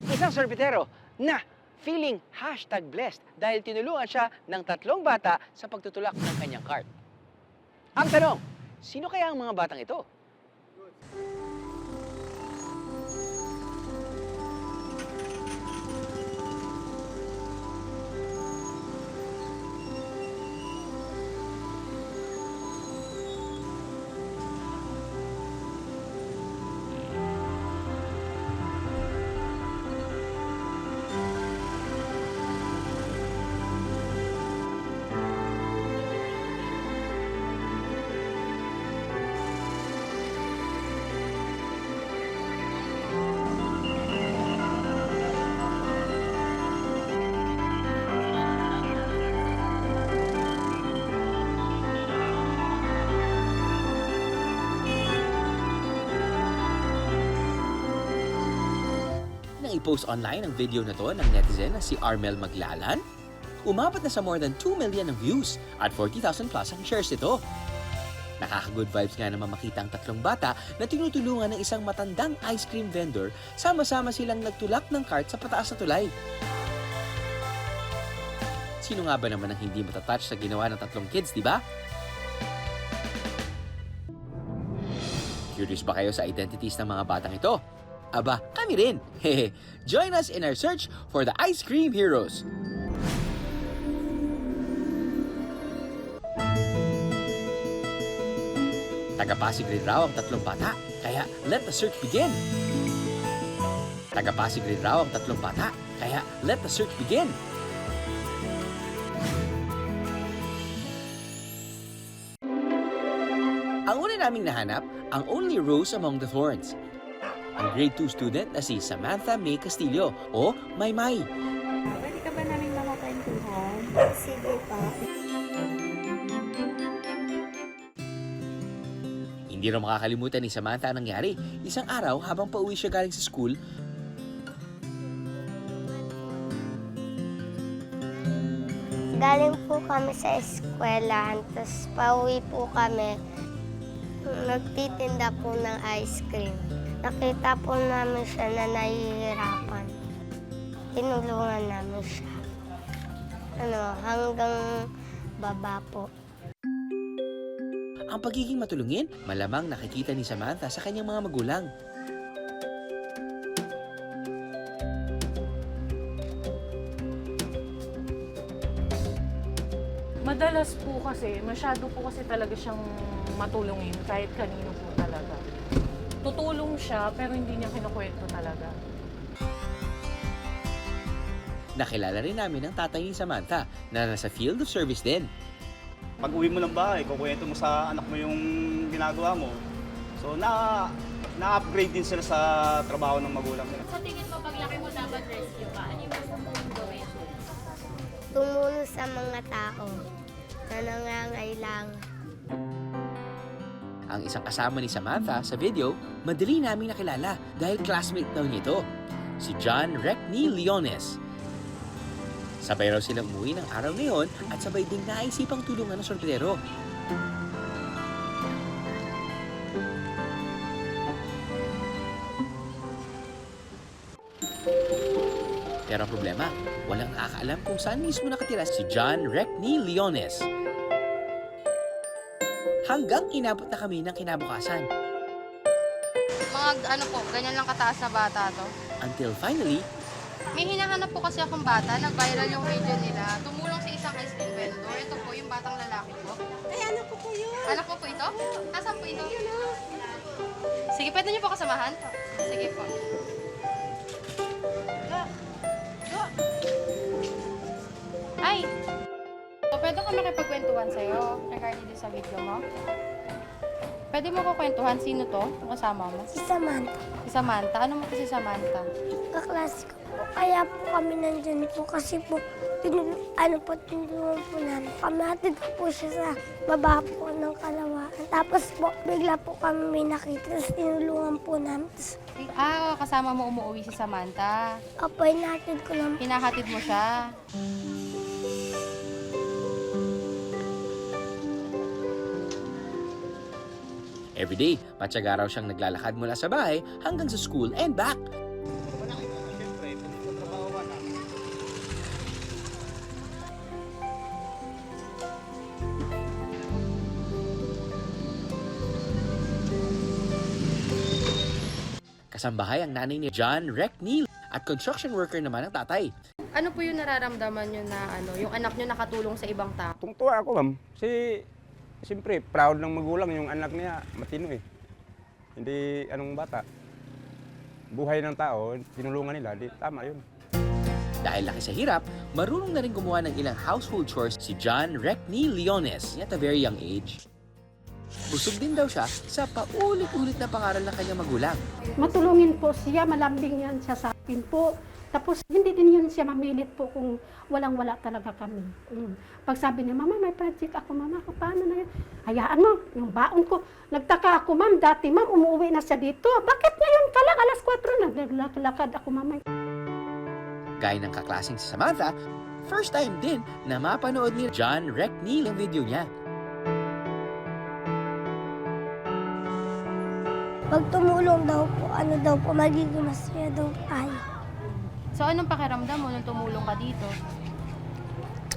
Isang sorbetero na feeling #blessed dahil tinulungan siya ng 3 bata sa pagtutulak ng kanyang cart. Ang tanong, sino kaya ang mga batang ito? Nang i-post online ang video na to ng netizen na si Armel Maglalan, umabot na sa more than 2 million ang views at 40,000 plus ang shares nito. Nakaka-good vibes nga naman makita ang 3 bata na tinutulungan ng isang matandang ice cream vendor, sama-sama silang nagtulak ng cart sa pataas na tulay. Sino nga ba naman ang hindi matatouch sa ginawa ng 3 kids, di ba? Curious ba kayo sa identities ng mga batang ito? Aba, kami rin! Hehe! Join us in our search for the Ice Cream Heroes! Taga-Pasig rin raw ang 3 bata, kaya let the search begin! Taga-Pasig rin raw ang 3 bata, kaya let the search begin! Ang una naming nahanap, ang only rose among the thorns. Ang grade 2 student na si Samantha May Castillo o Maymay. Pwede ka ba namin makakwentuhan? Sige pa. Hindi raw makakalimutan ni Samantha ang nangyari. Isang araw habang pauwi siya galing sa school, Galing po kami sa eskwelahan, tapos pauwi po kami. Nagtitinda po ng ice cream. Nakita po namin siya na nahihirapan. Tinulungan namin siya. Hanggang baba po. ang pagiging matulungin, malamang nakikita ni Samantha sa kanyang mga magulang. Madalas po kasi, masyado po kasi talaga siyang matulungin kahit kanino po talaga. Tutulong siya pero hindi niya kinukwento talaga. Nakilala rin namin ang tatay ni Samantha na nasa field of service din. Pag uwi mo ng bahay, kukwento mo sa anak mo yung ginagawa mo. So na-upgrade din sila sa trabaho ng magulang nila. Sa tingin mo, paglaki mo dapat rescue ka? Ano yung gusto mong gawin? Tumulong sa mga tao na nangangailangan. Ang isang kasama ni Samantha sa video, madali naming nakilala dahil classmate daw niya ito, si John Recni Leones. Sabay raw silang umuwi ng araw na yun at sabay ding naisipang tulungan ng sorbetero. Pero ang problema, walang nakakaalam kung saan mismo nakatira si John Recni Leones. Hanggang inabot na kami ng kinabukasan. Mga ano po, ganyan lang kataas na bata to. Until finally, May hinahanap po kasi akong bata, nag-viral yung video nila. Tumulong sa isang ice cream vendor. Ito po yung batang lalaki ko. Ay, anak ko po yun. Anak mo po ito? Nasaan po ito? Sige, pwede niyo po kasamahan? Sige po. Ay! O, pwede ka makipagkwentuhan sa'yo regarding din sa video mo? Pwede mo ko kwentuhan sino to? Yung kasama mo? Si Samantha. Si Samantha. Ano mo po si Samantha? Kaklase ko po. Kaya po kami nandyan po kasi po, tinulungan po namin. Pamatid ko po siya sa baba po ng kalawaan. Tapos po, bigla po kami may nakita. Tapos tinulungan po namin. Tapos, Kasama mo umuwi si Samantha. apo, inatid ko lang. Hinahatid mo siya. everyday, patsaga raw siyang naglalakad mula sa bahay hanggang sa school and back. Siyempre, Kasambahay ang nanay ni John Reckney at construction worker naman ang tatay. Ano po yung nararamdaman nyo na yung anak nyo nakatulong sa ibang tao? Tungtuwa ako, ma'am. Siyempre, proud ng magulang yung anak niya. Matino eh. Hindi anong bata. Buhay ng tao, tinulungan nila, di tama yun. Dahil laki sa hirap, marunong na rin gumawa ng ilang household chores si John Reckney Leones at a very young age. Busog din daw siya sa paulit-ulit na pangaral ng kanyang magulang. Matulungin po siya, malambing yan siya sa akin po. Tapos hindi din yun siya mamilit po kung walang-wala talaga kami. Pag sabi niya, Mama, may project ako, Mama, paano na yan? Hayaan mo, yung baon ko. Nagtaka ako, Ma'am, dati, Ma'am, umuwi na siya dito. Bakit ngayon ka lang, alas 4, naglakad ako, Mama. Gaya ng kaklaseng si Samantha, first time din na mapanood ni John Reckney ang video niya. Pag tumulong daw po, magiging masaya daw tayo. So, anong pakiramdam mo nung tumulong ka dito?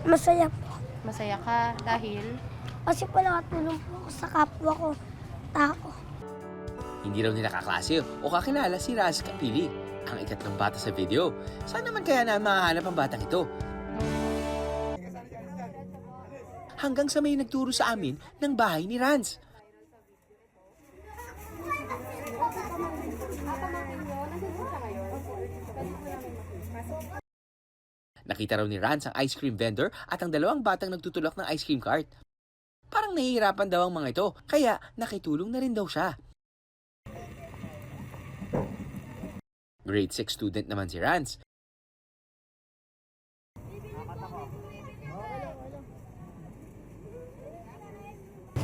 Masaya po. Masaya ka dahil Kasi po nakatulong po ako sa kapwa ko, tao. Hindi raw nila kaklase o kakilala si Raz Kapili, ang ikatlong bata sa video. Saan naman kaya na mahanap ang batang ito? Hanggang sa may nagturo sa amin ng bahay ni Ranz. Nakita raw ni Ranz ang ice cream vendor at ang dalawang batang nagtutulak ng ice cream cart. Parang nahihirapan daw ang mga ito, kaya nakitulong na rin daw siya. Grade 6 student naman si Ranz.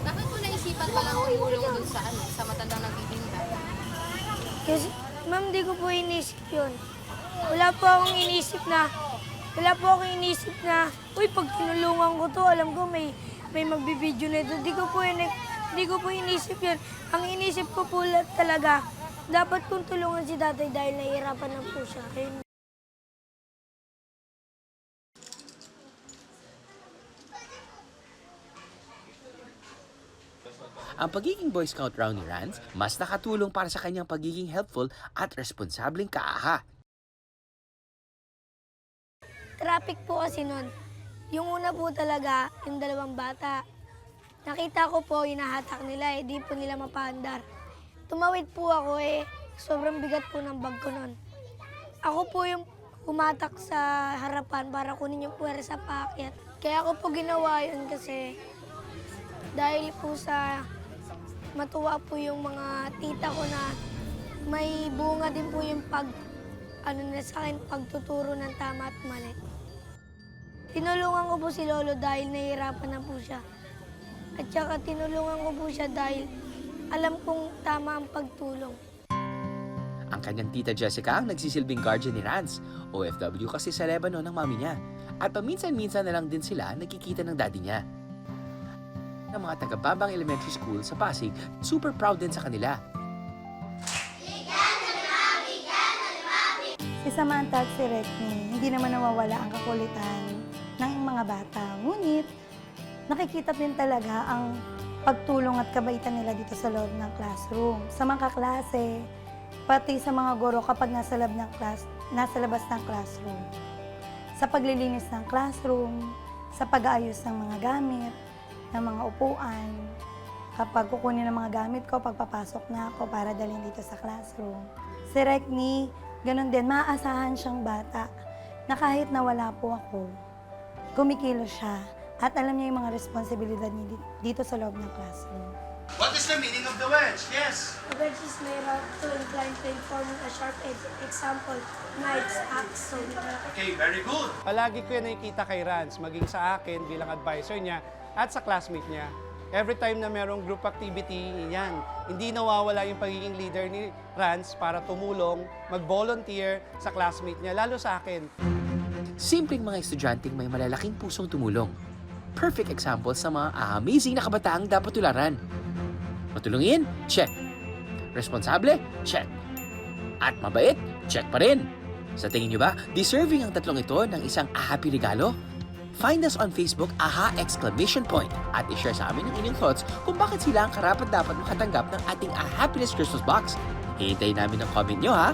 bakit mo naisipan palang tumulong dun sa matandang nagtitinda? Kasi, ma'am, di ko po inisip yun. Wala po akong inisip na, uy, pag tinulungan ko to, alam ko may magbibideo na ito. Di ko po inisip yun. Ang inisip ko po talaga, dapat kong tulungan si tatay dahil nahihirapan na po siya. Ayun. Ang pagiging Boy Scout raw ni Ranz, mas nakatulong para sa kanyang pagiging helpful at responsableng kaaha. Traffic po kasi nun. Yung una po talaga, yung dalawang bata. Nakita ko po, hinahatak nila di po nila mapaandar. Tumawid po ako sobrang bigat po ng bag ko nun. Ako po yung humatak sa harapan para kunin yung puwersa paakyat. Kaya ako po ginawa yun kasi dahil po sa matuwa po yung mga tita ko na may bunga din po yung sa akin, pagtuturo ng tama at mali. Tinulungan ko po si Lolo dahil nahihirapan na po siya. At saka tinulungan ko po siya dahil alam kong tama ang pagtulong. Ang kanyang tita Jessica ang nagsisilbing guardian ni Ranz. OFW kasi sa Lebanon ang mami niya. At paminsan-minsan na lang din sila nagkikita ng daddy niya. Ang mga taga-Bambang Elementary School sa Pasig, super proud din sa kanila. Si Samantha at si Reckney, hindi naman nawawala ang kakulitan ng mga bata. Ngunit, nakikita din talaga ang pagtulong at kabaitan nila dito sa loob ng classroom. Sa mga kaklase, pati sa mga guro kapag nasa labas ng classroom. Sa paglilinis ng classroom, sa pag-aayos ng mga gamit, ng mga upuan, kapag kukunin ng mga gamit ko, pagpapasok na ako para dalhin dito sa classroom. Si Reckney, ganun din, maaasahan siyang bata na kahit nawala po ako, kumikilos siya at alam niya yung mga responsibilidad niya dito sa loob ng classroom. What is the meaning of the wedge? Yes. A wedge is made out to incline to inform a sharp edge. Example, knives, axe, Okay, very good. Palagi ko yan nakikita kay Ranz, maging sa akin bilang advisor niya at sa classmate niya. Every time na merong group activity, yan, hindi nawawala yung pagiging leader ni Ranz para tumulong, mag-volunteer sa classmate niya, lalo sa akin. Simpleng mga estudyanteng may malalaking pusong tumulong. Perfect example sa mga amazing na kabataang dapat tularan. Matulungin? Check. Responsable? Check. At mabait? Check pa rin. Sa tingin niyo ba, deserving ang tatlong ito ng isang happy regalo? Find us on Facebook, AHA! At i-share sa amin ang inyong thoughts kung bakit sila ang karapat-dapat makatanggap ng ating Happiness Christmas Box. Hihintayin namin ang comment nyo ha.